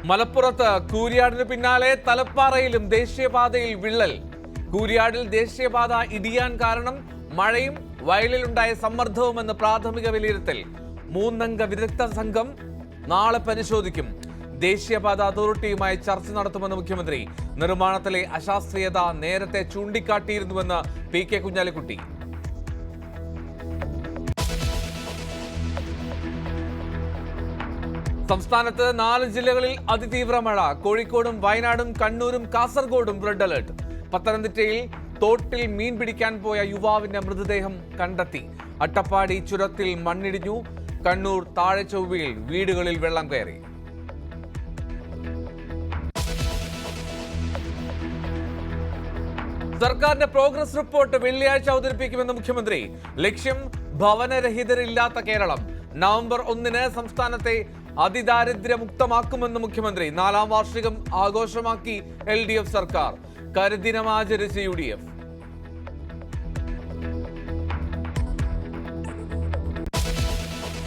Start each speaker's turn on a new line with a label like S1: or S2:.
S1: മലപ്പുറത്ത് കൂരിയാടിന് പിന്നാലെ തലപ്പാറയിലും ദേശീയപാതയിൽ വിള്ളൽ. കൂരിയാടിൽ ദേശീയപാത ഇടിയാൻ കാരണം മഴയും വയലിലുണ്ടായ സമ്മർദ്ദവുമെന്ന് പ്രാഥമിക വിലയിരുത്തൽ. 3 അംഗ വിദഗ്ധ സംഘം നാളെ പരിശോധിക്കും. ദേശീയപാത അതോറിറ്റിയുമായി ചർച്ച നടത്തുമെന്ന് മുഖ്യമന്ത്രി. നിർമ്മാണത്തിലെ അശാസ്ത്രീയത നേരത്തെ ചൂണ്ടിക്കാട്ടിയിരുന്നുവെന്ന് പി.കെ. കുഞ്ഞാലിക്കുട്ടി. സംസ്ഥാനത്ത് 4 ജില്ലകളിൽ അതിതീവ്ര മഴ. കോഴിക്കോടും വയനാടും കണ്ണൂരും കാസർഗോഡും റെഡ് അലർട്ട്. പത്തനംതിട്ടയിൽ തോട്ടിൽ മീൻ പിടിക്കാൻ പോയ യുവാവിന്റെ മൃതദേഹം കണ്ടെത്തി. അട്ടപ്പാടി ചുരത്തിൽ മണ്ണിടിഞ്ഞു. കണ്ണൂർ താഴെച്ചൊവ്വയിൽ വീടുകളിൽ വെള്ളം കയറി. സർക്കാരിന്റെ പ്രോഗ്രസ് റിപ്പോർട്ട് വെള്ളിയാഴ്ച അവതരിപ്പിക്കുമെന്ന് മുഖ്യമന്ത്രി. ലക്ഷ്യം ഭവനരഹിതരില്ലാത്ത കേരളം. നവംബർ 1 സംസ്ഥാനത്തെ അതിദാരിദ്ര്യമുക്തമാക്കുമെന്ന് മുഖ്യമന്ത്രി. 4ാം വാർഷികം ആഘോഷമാക്കി LDF സർക്കാർ. കരിദിനം ആചരിച്ച് UDF.